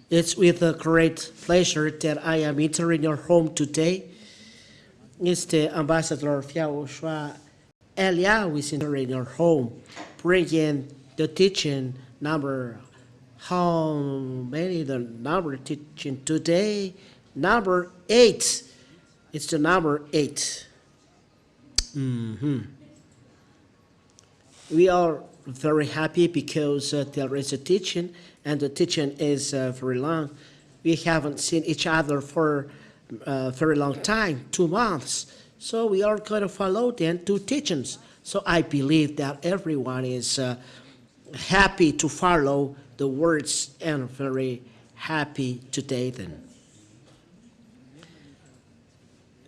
It's with a great pleasure that I am entering your home today. It's the Ambassador of YAHOSHUAH Elia who is entering your home, bringing the teaching number. How many the number teaching today? Number 8. It's the number 8. We are very happy because there is a teaching, and the teaching is very long. We haven't seen each other for a very long time, 2 months. So we are going to follow then 2 teachings. So I believe that everyone is happy to follow the words and very happy today then.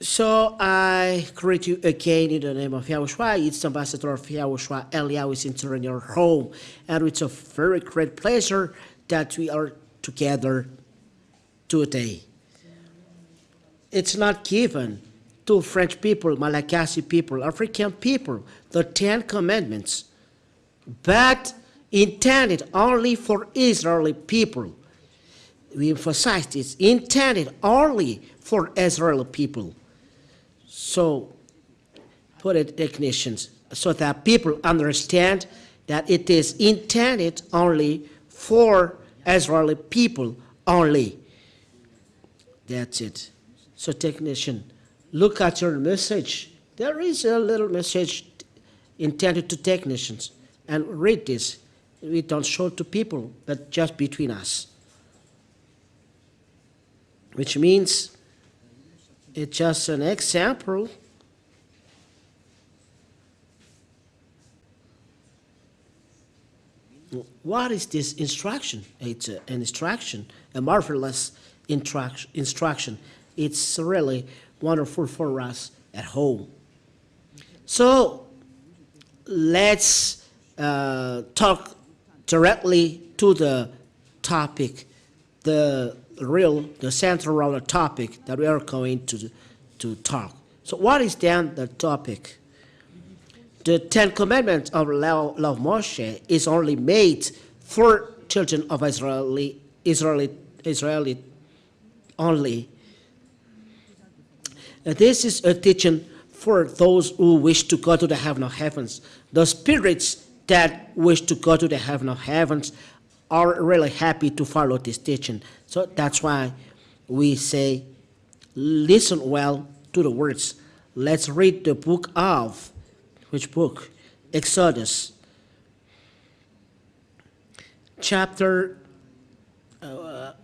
So I greet you again in the name of YAHOSHUAH. It's the Ambassador of YAHOSHUAH Elia who is entering your home. And it's a very great pleasure that we are together today. It's not given to French people, Malagasy people, African people, the 10 Commandments, but intended only for Israeli people. We emphasize this, intended only for Israeli people. So, put it definitions so that people understand that it is intended only for Israeli people only. That's it. So, technician, look at your message. There is a little message intended to technicians. And read this. We don't show it to people, but just between us. Which means it's just an example. What is this instruction? It's an instruction, a marvelous instruction. It's really wonderful for us at home. So let's talk directly to the topic, the central topic that we are going to talk. So what is then the topic? The 10 Commandments of law of Moshe is only made for children of Israeli only. This is a teaching for those who wish to go to the heaven of heavens. The spirits that wish to go to the heaven of heavens are really happy to follow this teaching. So that's why we say, listen well to the words. Let's read the book of, which book? Exodus. Chapter,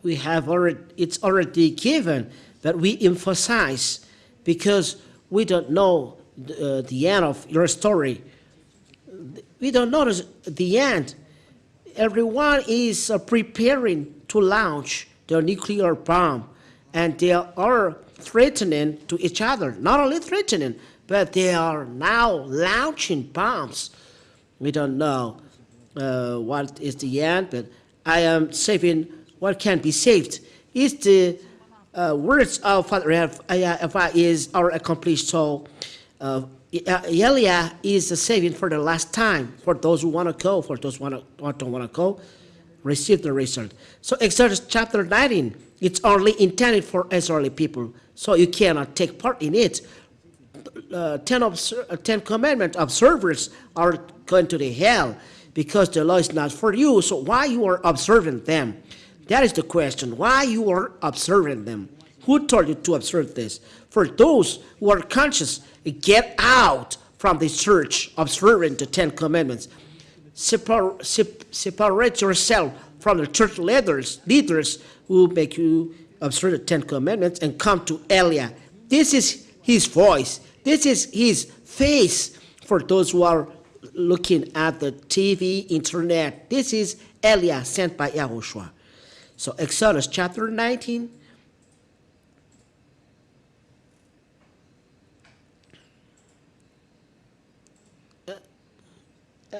it's already given, but we emphasize because we don't know the end of your story. We don't know the end. Everyone is preparing to launch their nuclear bomb, and they are threatening to each other. Not only threatening, but they are now launching bombs. We don't know what is the end, but I am saving what can be saved. It's the words of Father YAHVAH is our accomplished soul. Elia is the saving for the last time. For those who want to go, for those who don't want to go, receive the result. So Exodus chapter 19, it's only intended for Israeli people. So you cannot take part in it. 10 commandment observers are going to the hell because the law is not for you. So why you are observing them? That is the question. Why you are observing them? Who told you to observe this? For those who are conscious, get out from the church observing the 10 commandments. Separate yourself from the church leaders who make you observe the 10 commandments and come to Elia. This is his voice. This is his face for those who are looking at the TV, internet. This is Elia sent by YAHOSHUAH. So Exodus chapter 19.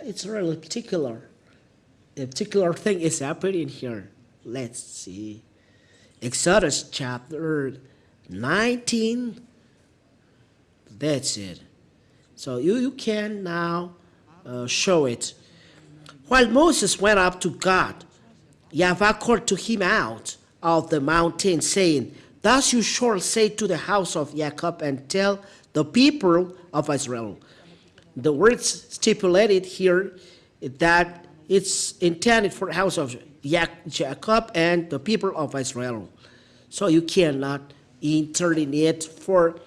It's really particular. A particular thing is happening here. Let's see. Exodus chapter 19. That's it. So you can now show it. While Moses went up to God, YAHVAH called to him out of the mountain, saying, Thus you shall say to the house of Jacob and tell the people of Israel. The words stipulated here that it's intended for the house of Jacob and the people of Israel. So you cannot interlineate for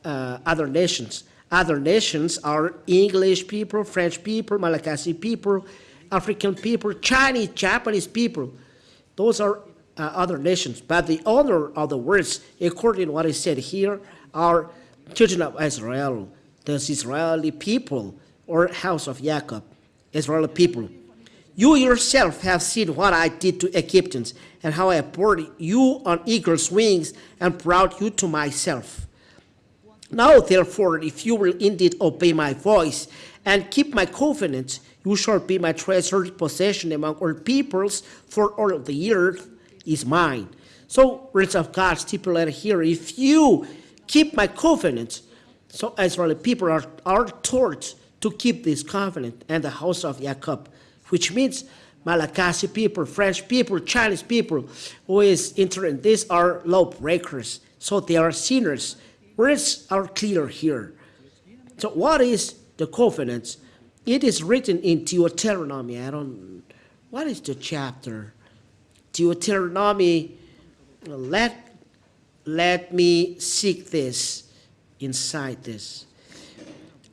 other nations. Other nations are English people, French people, Malagasy people, African people, Chinese, Japanese people. Those are other nations. But the owner of the words, according to what is said here, are children of Israel, the Israeli people, or house of Jacob, Israeli people. You yourself have seen what I did to Egyptians, and how I brought you on eagle's wings and brought you to myself. Now, therefore, if you will indeed obey my voice and keep my covenant, you shall be my treasured possession among all peoples, for all of the earth is mine. So, words of God stipulated here, if you keep my covenant, so Israeli people are taught to keep this covenant, and the house of Jacob, which means Malagasy people, French people, Chinese people, who is entering, these are lawbreakers, so they are sinners. Words are clear here. So what is the covenant? It is written in Deuteronomy. What is the chapter? Deuteronomy, let me seek this inside this.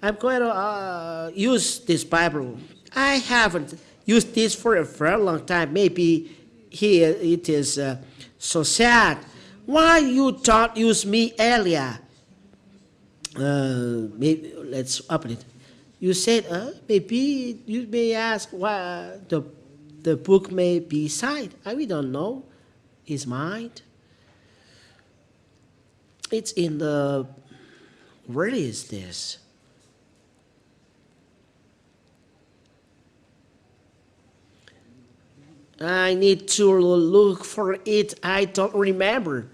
I'm going to use this Bible. I haven't used this for a very long time. Maybe here it is so sad. Why you don't use me earlier? Maybe let's open it. You said maybe you may ask why the book may be signed. We don't know. Is mine? It's in the. Where is this? I need to look for it. I don't remember.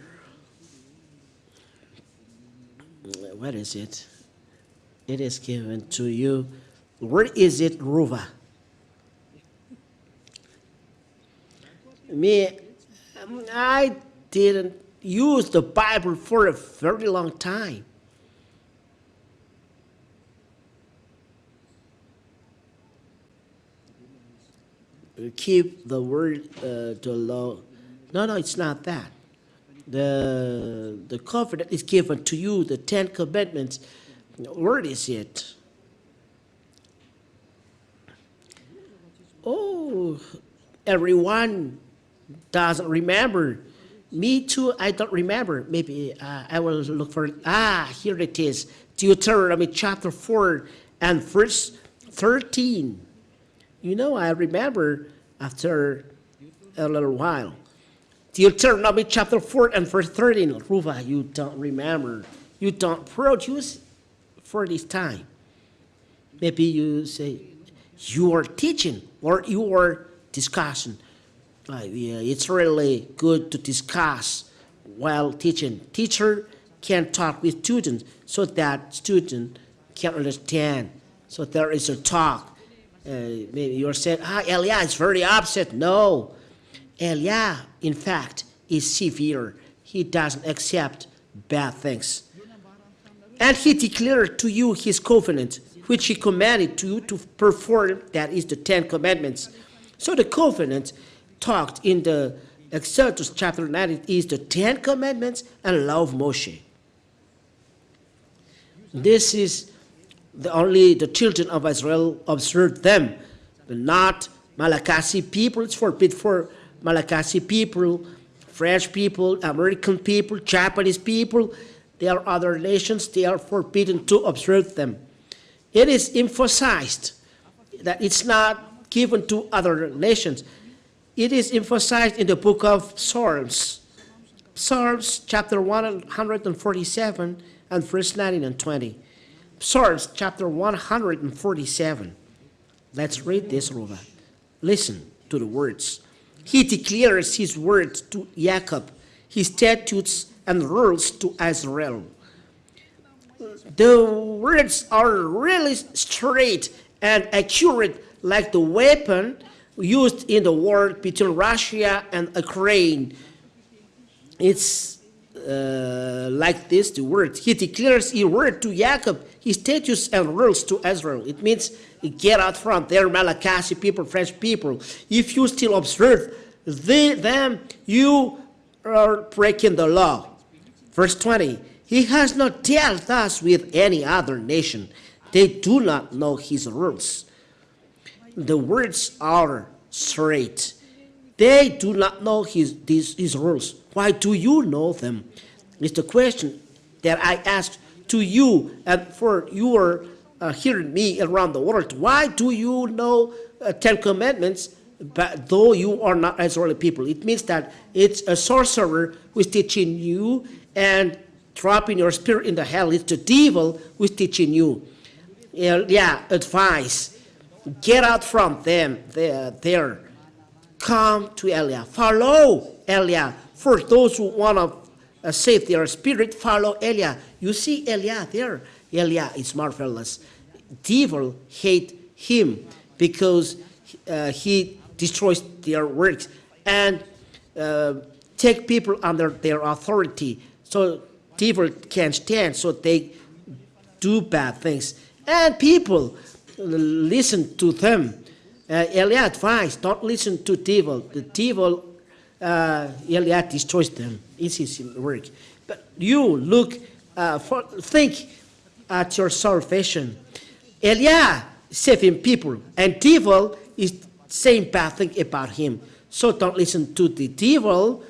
What is it? It is given to you. Where is it, Ruva? I didn't use the Bible for a very long time. Keep the word, the law. No, it's not that. The covenant is given to you, the 10 commandments. Where is it? Oh, everyone doesn't remember. Me too, I don't remember. Maybe I will look for it. Here it is. Deuteronomy chapter 4 and verse 13. You know, I remember after a little while. Deuteronomy chapter 4 and verse 13. Ruva, you don't remember. You don't produce for this time. Maybe you say, you are teaching or you are discussing. Yeah, it's really good to discuss while teaching. Teacher can talk with students so that student can understand. So there is a talk. Maybe you're saying, Elia is very upset. No. Elia, in fact, is severe. He doesn't accept bad things. And he declared to you his covenant, which he commanded to you to perform, that is the 10 commandments. So the covenant talked in the Exodus chapter 9 is the 10 commandments and law of Moshe. This is the children of Israel observed them, but not Malagasy people. It's forbidden for Malagasy people, French people, American people, Japanese people. There are other nations, they are forbidden to observe them. It is emphasized that it's not given to other nations. It is emphasized in the book of Psalms. Psalms chapter 147 and verse 19 and 20. Psalms chapter 147. Let's read this, Ruva. Listen to the words. He declares his words to Jacob, his statutes and rules to Israel. The words are really straight and accurate, like the weapon used in the war between Russia and Ukraine. It's like this, the word. He declares a word to Jacob, his statutes and rules to Israel. It means get out from there, Malagasy people, French people. If you still observe them, you are breaking the law. Verse 20, he has not dealt thus with any other nation. They do not know his rules. The words are straight. They do not know his rules. Why do you know them? It's the question that I ask to you, and for you are hearing me around the world. Why do you know 10 Commandments, but though you are not Israeli people? It means that it's a sorcerer who is teaching you and dropping your spirit in the hell. It's the devil who is teaching you. Advice. Get out from them there. Come to Eliah. Follow Eliah. For those who want to save their spirit, follow Eliah. You see Eliah there. Eliah is marvelous. Devil hate him because he destroys their works and take people under their authority. So devil can't stand, so they do bad things. And people listen to them. Eliah advised, don't listen to devil. The devil, Eliah destroys them. It's his work. But you think at your salvation. Eliah saving people, and devil is saying bad thing about him. So don't listen to the devil.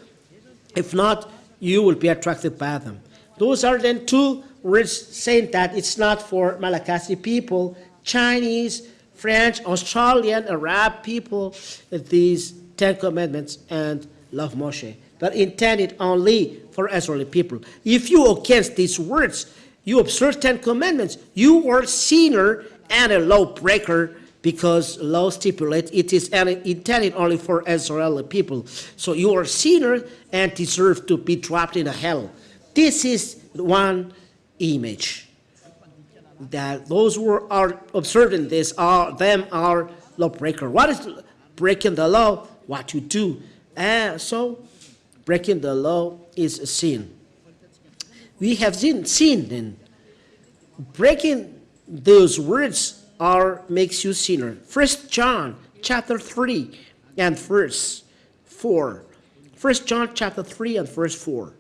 If not, you will be attracted by them. Those are then two words saying that it's not for Malagasy people, Chinese, French, Australian, Arab people, these 10 Commandments and love Moshe, but intended only for Israeli people. If you against these words, you observe 10 Commandments, you are sinner and a law breaker, because law stipulates it is intended only for Israeli people. So you are sinner and deserve to be dropped in hell. This is one image. That those who are observing this are lawbreaker. What is breaking the law? What you do. So breaking the law is a sin. We have seen then. Breaking those words makes you sinner. 1 John chapter 3 and verse 4. 1 John chapter 3 and verse 4.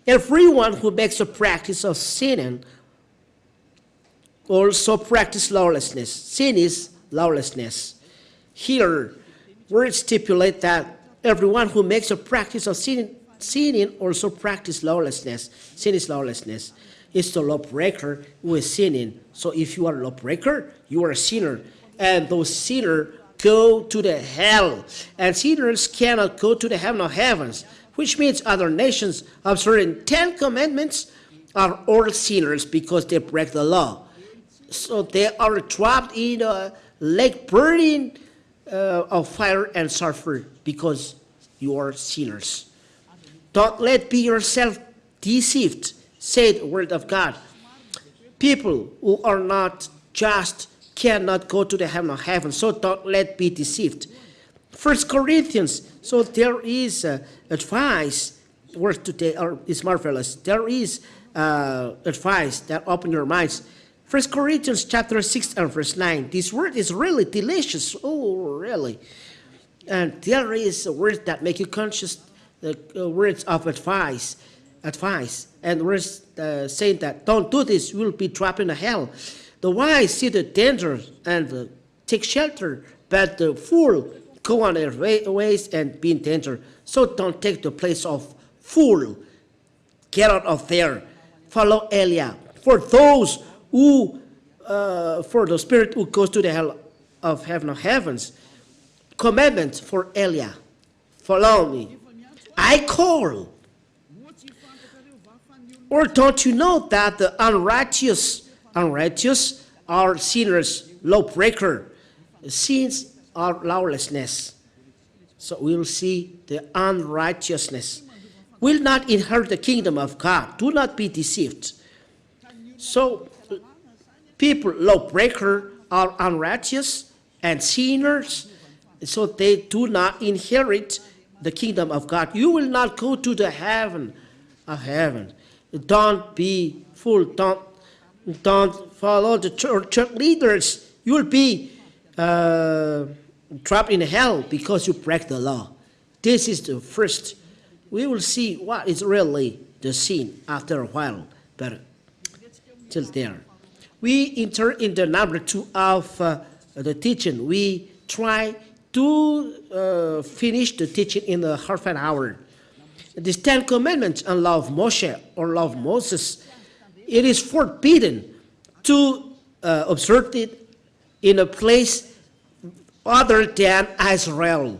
Everyone who makes a practice of sinning also practice lawlessness. Sin is lawlessness. Here, words stipulate that everyone who makes a practice of sinning also practice lawlessness. Sin is lawlessness. It's the lawbreaker who is sinning. So if you are a lawbreaker, you are a sinner. And those sinners go to the hell. And sinners cannot go to the heaven of heavens, which means other nations observing 10 Commandments are all sinners because they break the law. So they are trapped in a lake burning of fire and sulfur because you are sinners. Don't let be yourself deceived, said the word of God. People who are not just cannot go to the heaven of heaven, so don't let be deceived. 1 Corinthians, so there is advice, word today is marvelous. There is advice that open your minds. 1 Corinthians chapter 6 and verse 9. This word is really delicious. Oh, really. And there is a word that make you conscious, the words of advice. And words saying that don't do this, you will be dropped in hell. The wise see the danger and take shelter, but the fool go on their ways and be in danger. So don't take the place of fool. Get out of there. Follow Eliah. For those who, for the spirit who goes to the hell of heaven of heavens, commandment for Eliah. Follow me. I call. Or don't you know that the unrighteous are sinners, lawbreaker. Sins are lawlessness. So we'll see the unrighteousness will not inherit the kingdom of God. Do not be deceived. So people, lawbreaker, are unrighteous and sinners, so they do not inherit the kingdom of God. You will not go to the heaven of heaven. Don't be fool. Don't follow the church leaders. You will be trapped in hell because you break the law. This is the first. We will see what is really the sin after a while, but till there. We enter in the number 2 of the teaching. We try to finish the teaching in a half an hour. The 10 Commandments and law of Moshe or law of Moses, it is forbidden to observe it in a place other than Israel.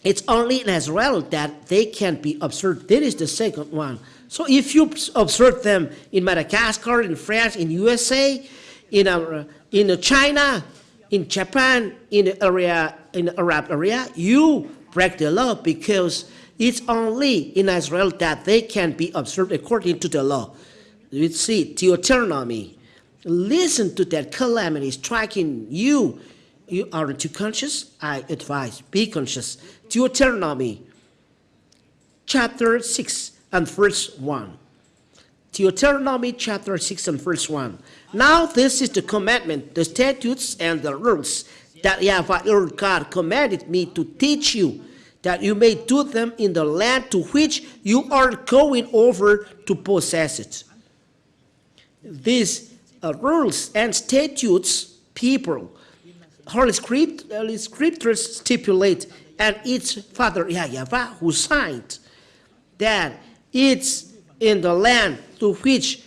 It's only in Israel that they can be observed. That is the second one. So if you observe them in Madagascar, in France, in USA, in China, in Japan, in the Arab area, you break the law because it's only in Israel that they can be observed according to the law. You see, Deuteronomy. Listen to that calamity striking you. You aren't too conscious? I advise, be conscious. Deuteronomy chapter 6 and verse 1. Deuteronomy chapter 6 and verse 1. Now this is the commandment, the statutes and the rules that YAHVAH your God commanded me to teach you, that you may do them in the land to which you are going over to possess it. These rules and statutes, people, Holy Scriptures stipulate, and it's Father YAHVAH who signed that it's in the land to which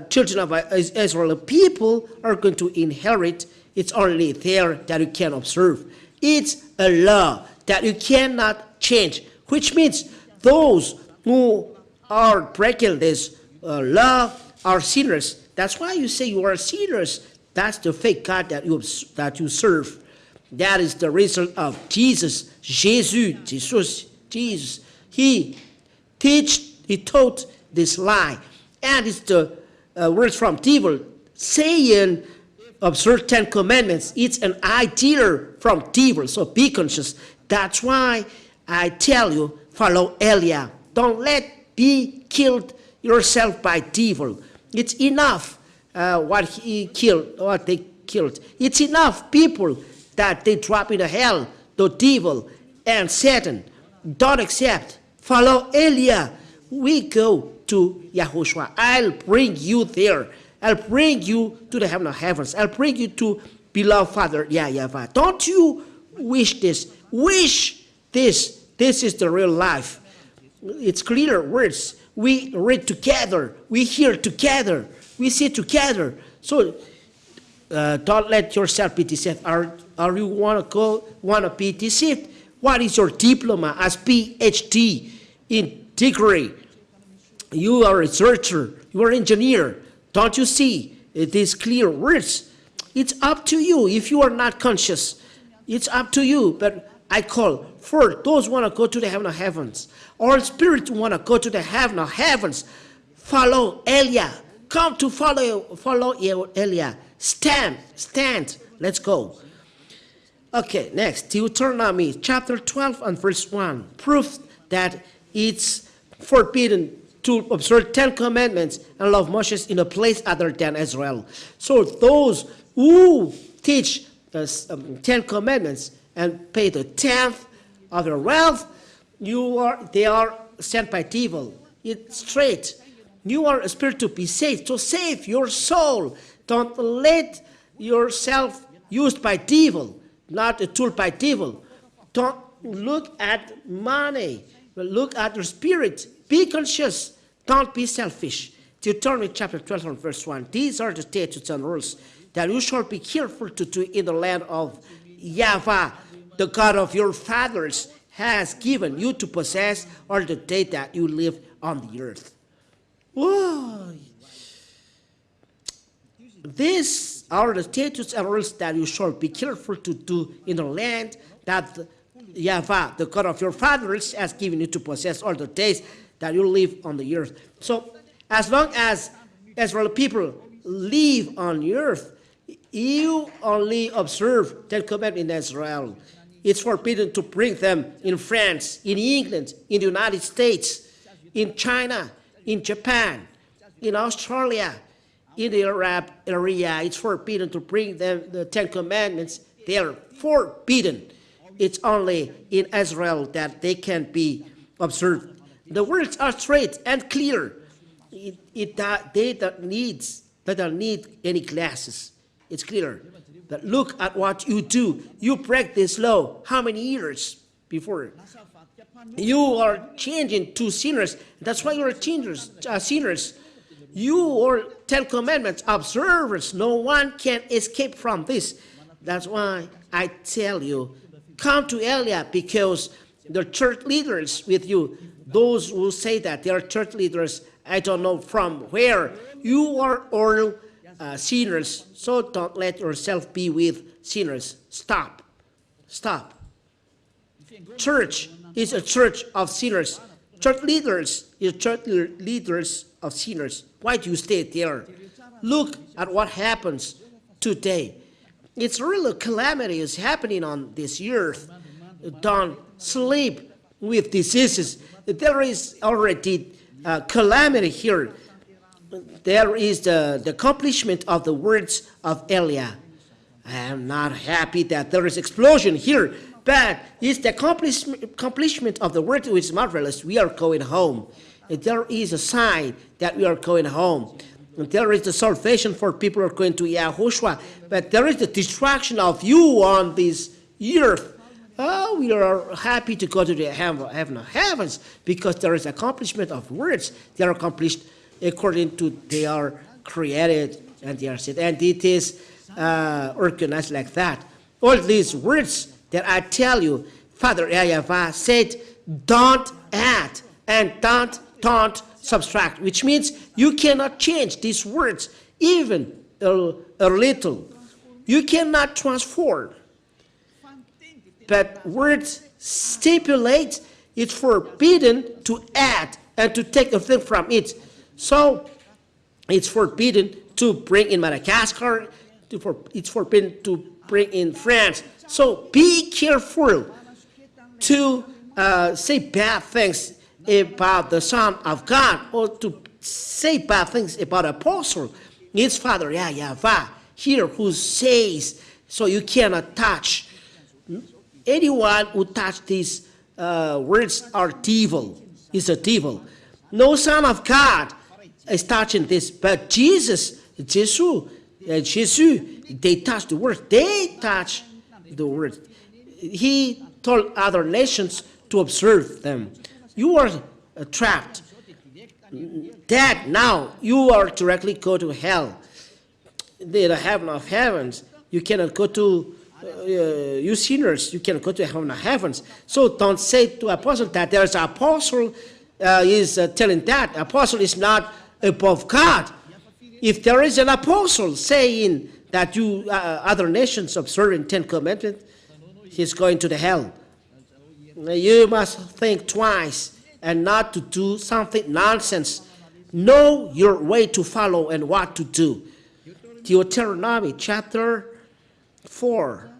children of Israel people are going to inherit. It's only there that you can observe. It's a law that you cannot change, which means those who are breaking this law are sinners. That's why you say you are sinners. That's the fake God that you serve. That is the result of Jesus. Jesus. He taught this lie. And it's the words from devil saying, observe 10 commandments. It's an idea from devil. So be conscious. That's why I tell you, follow Eliah. Don't be killed yourself by devil. It's enough what they killed. It's enough people that they drop into hell, the devil and Satan. Don't accept. Follow Eliah. We go to YAHOSHUAH. I'll bring you there. I'll bring you to the heaven of heavens. I'll bring you to beloved Father YAHVAH. Don't you wish this? Wish this. This is the real life. It's clear words. We read together. We hear together. We see together. So don't let yourself be deceived. Are you want to be deceived? What is your diploma as PhD in degree? You are a researcher. You are an engineer. Don't you see these clear words? It's up to you. If you are not conscious, it's up to you. But I call for those who want to go to the heaven of heavens, or spirit want to go to the heaven of heavens. Follow Eliah. Come to follow Eliah. Stand. Let's go. Okay, next, Deuteronomy chapter 12 and verse 1. Proof that it's forbidden to observe 10 commandments and love Moses in a place other than Israel. So those who teach the 10 commandments and pay the 10th of their wealth, they are sent by devil. It's straight. You are a spirit to be saved. So save your soul. Don't let yourself used by devil, not a tool by devil. Don't look at money, but look at your spirit. Be conscious. Don't be selfish. Deuteronomy chapter 12 and verse 1. These are the statutes and rules that you shall be careful to do in the land of YAHVAH, the God of your fathers, has given you to possess all the day that you live on the earth. Whoa. These are the statutes and rules that you shall be careful to do in the land that YAHVAH, the God of your fathers, has given you to possess all the days that you live on the earth. So as long as Israel people live on the earth, You only observe Ten Commandments in Israel. It's forbidden to bring them in France, in England, in the United States, in China, in Japan, in Australia, in the Arab area. It's forbidden to bring them the Ten Commandments. They are forbidden. It's only in Israel that they can be observed. The words are straight and clear. They don't need any glasses. It's clear. But look at what you do. You break this law. How many years before? You are changing to sinners. That's why you are sinners. You are Ten Commandments observers. No one can escape from this. That's why I tell you, come to Elia, because the church leaders with you, those who say that they are church leaders, I don't know from where. You are all sinners, so don't let yourself be with sinners. Stop. Stop. Church is a church of sinners. Church leaders is church leaders of sinners. Why do you stay there? Look at what happens today. It's really a calamity is happening on this earth. Don't sleep with diseases. There is already calamity here. There is the accomplishment of the words of Elia. I am not happy that there is explosion here, but it's the accomplishment of the word which is marvelous. We are going home. There is a sign that we are going home. And there is the salvation for people who are going to YAHOSHUAH, but there is the destruction of you on this earth. Oh, we are happy to go to the heaven of heavens because there is accomplishment of words. They are accomplished according to they are created and they are said. And it is organized like that. All these words that I tell you, Father YAHVAH said, don't add and don't subtract, which means you cannot change these words even a little. You cannot transform. But words stipulate it's forbidden to add and to take a thing from it. So it's forbidden to bring in Madagascar. It's forbidden to bring in France. So be careful to say bad things about the Son of God or to say bad things about Apostle. It's Father YAHVAH here who says, so you cannot touch. Anyone who touch these words are devil. Is a devil. No Son of God is touching this, but Jesus, they touch the word. They touch the word. He told other nations to observe them. You are trapped. Dead now. You are directly go to hell. The heaven of heavens. You cannot go to you sinners. You cannot go to heaven of heavens. So don't say to apostle that there is an apostle is telling that apostle is not above God. If there is an apostle saying that you other nations observing 10 commandments, he's going to the hell. You must think twice and not to do something nonsense. Know your way to follow and what to do. Deuteronomy chapter 4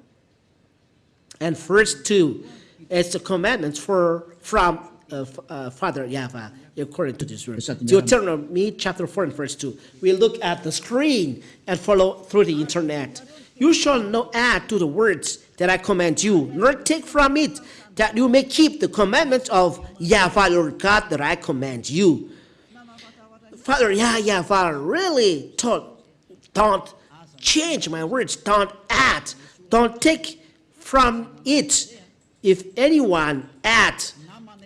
and verse 2 is the commandments from Father YAHVAH according to this verse. Deuteronomy chapter 4 and verse 2. We look at the screen and follow through the internet. You shall not add to the words that I command you, nor take from it, that you may keep the commandments of YAHVAH your God that I command you. Father YAHVAH really told, don't change my words, don't add, don't take from it. If anyone add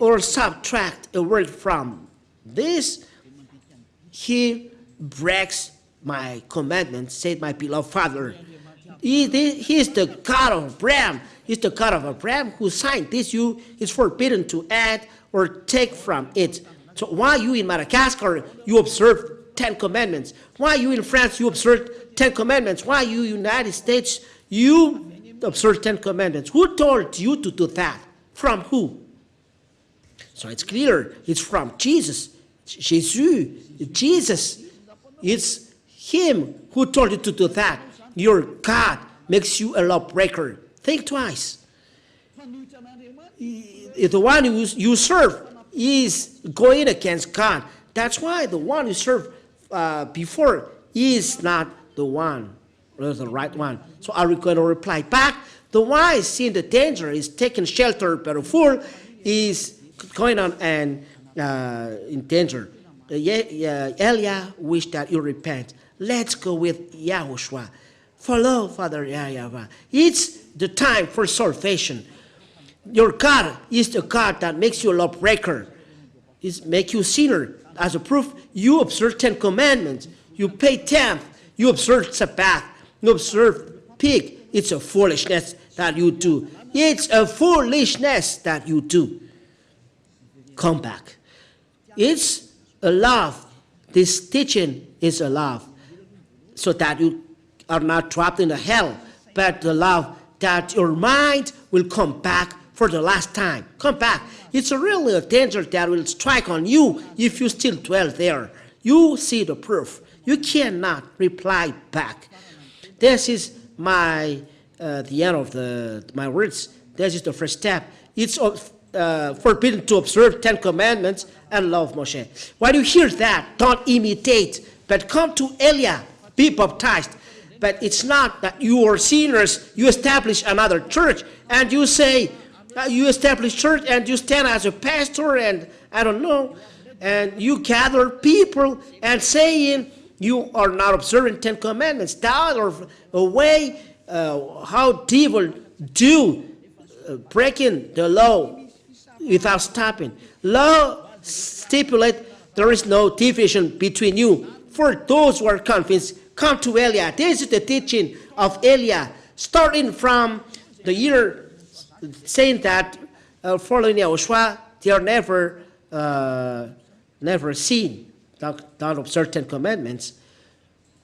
or subtract a word from this, he breaks my commandments, said my beloved Father. He is the God of Abraham. He's the God of Abraham who signed this. It's forbidden to add or take from it. So why you in Madagascar, you observe 10 commandments? Why you in France, you observe 10 commandments? Why you United States, you observe 10 commandments? Who told you to do that? From who? So it's clear. It's from Jesus. Jesus. It's him who told you to do that. your God makes you a lawbreaker. Think twice. If the one you serve is going against God, that's why the one you serve before is not the one, or the right one. So are we going to reply back? The wise seeing the danger is taking shelter, but the fool is going on and in danger. Elia wished that you repent. Let's go with YAHOSHUAH. Follow Father YAHVAH. It's the time for salvation. Your God is the God that makes you a lawbreaker. It's make you sinner. As a proof, you observe 10 commandments. You pay tenth. You observe Sabbath. You observe pig. It's a foolishness that you do. It's a foolishness that you do. Come back. It's a love. This teaching is a love. So that you are not trapped in the hell. But the love that your mind will come back for the last time. Come back. It's really a danger that will strike on you if you still dwell there. You see the proof. You cannot reply back. This is the end of my words. This is the first step. It's forbidden to observe 10 commandments and love Moshe. When you hear that, don't imitate, but come to Elia, be baptized. But it's not that you are sinners, you establish another church, and you say, you establish church and you stand as a pastor and I don't know, and you gather people and saying you are not observing 10 commandments. That are a way how devil do breaking the law without stopping. Law stipulate there is no division between you. For those who are convinced, come to Elia. This is the teaching of Elia, starting from the year saying that following YAHOSHUAH, they are never seen, don't observe 10 commandments.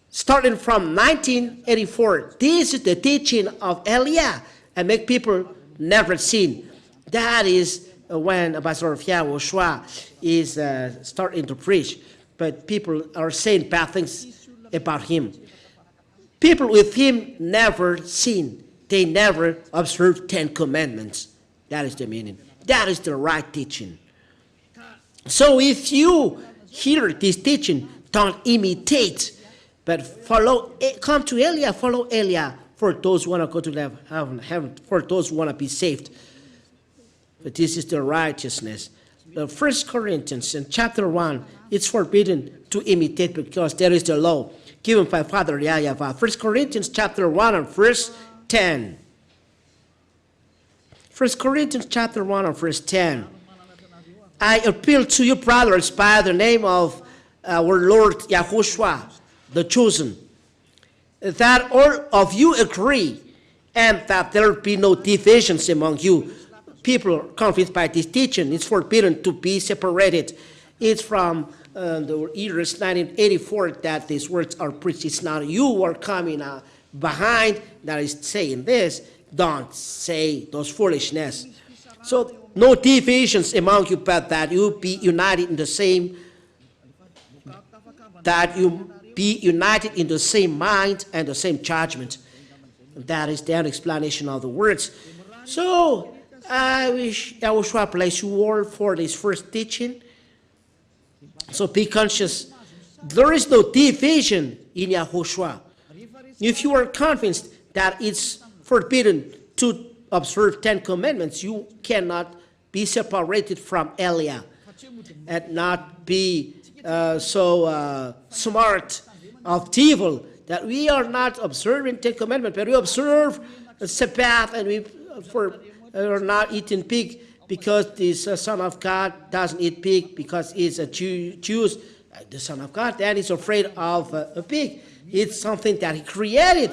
Starting from 1984, this is the teaching of Elia, and make people never seen. That is when Ambassador of YAHOSHUAH is starting to preach, but people are saying bad things about him. People with him never seen. They never observe 10 commandments. That is the meaning. That is the right teaching. So if you hear this teaching, don't imitate, but follow. Come to Elia, follow Elia for those who want to go to heaven, for those who want to be saved. But this is the righteousness. The 1 Corinthians in chapter 1, it's forbidden to imitate because there is the law given by Father YAHVAH. 1 Corinthians chapter 1 and verse 10. 1 Corinthians chapter 1 and verse 10. I appeal to you, brothers, by the name of our Lord YAHOSHUAH, the chosen, that all of you agree and that there be no divisions among you. People are convinced by this teaching. It's forbidden to be separated. It's from the years 1984 that these words are preached. It's not you who are coming behind that is saying this. Don't say those foolishness. So no divisions among you, but that you be united in the same, mind and the same judgment. That is the explanation of the words. So I wish YAHOSHUAH bless you all for this first teaching. So be conscious. There is no division in YAHOSHUAH. If you are convinced that it's forbidden to observe 10 commandments, you cannot be separated from Elia and not be so smart of evil that we are not observing 10 commandments, but we observe the Sabbath and we are not eating pig because the Son of God doesn't eat pig because he's a Jew, the Son of God, and he's afraid of a pig. It's something that he created.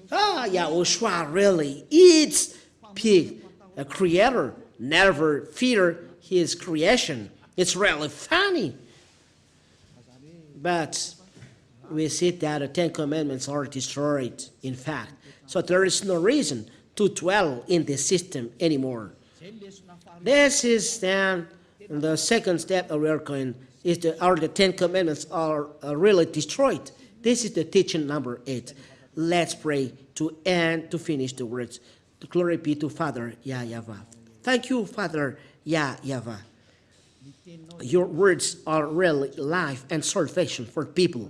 YAHOSHUAH really eats pig. A creator never fear his creation. It's really funny. But we see that the 10 commandments are destroyed, in fact. So there is no reason to dwell in the system anymore. This is then the second step that we are going, is the 10 commandments are really destroyed. This is the teaching number 8. let's pray to end, to finish the words. The glory be to Father, YAHVAH. Thank you, Father, YAHVAH. Your words are really life and salvation for people.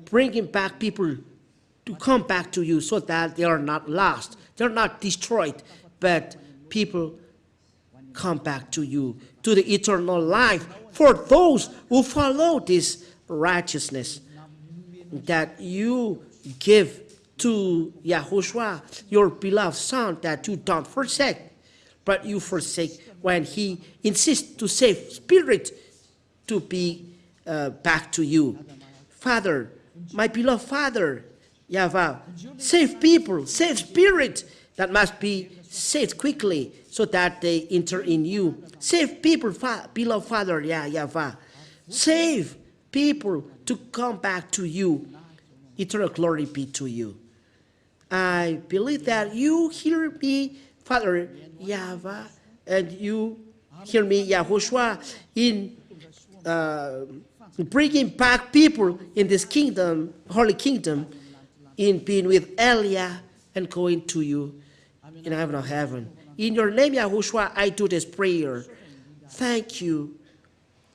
Bringing back people to come back to you so that they are not lost, they're not destroyed, but people come back to you, to the eternal life for those who follow this righteousness that you give to YAHOSHUAH, your beloved Son, that you don't forsake, but you forsake when he insists to save spirit to be back to you. Father, my beloved Father, YAHVAH, save people, save spirit that must be saved quickly so that they enter in you. Save people, beloved Father, YAHVAH. Save people to come back to you. Eternal glory be to you. I believe that you hear me, Father, YAHVAH, and you hear me, YAHOSHUAH, in bringing back people in this kingdom, holy kingdom, in being with Elia and going to you in heaven of heaven. In your name, YAHOSHUAH, I do this prayer. Thank you.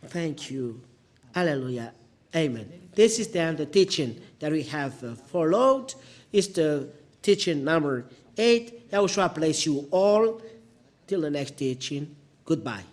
Thank you. Hallelujah. Amen. This is then the teaching that we have followed. It's the teaching number 8. YAHOSHUAH bless you all. Till the next teaching. Goodbye.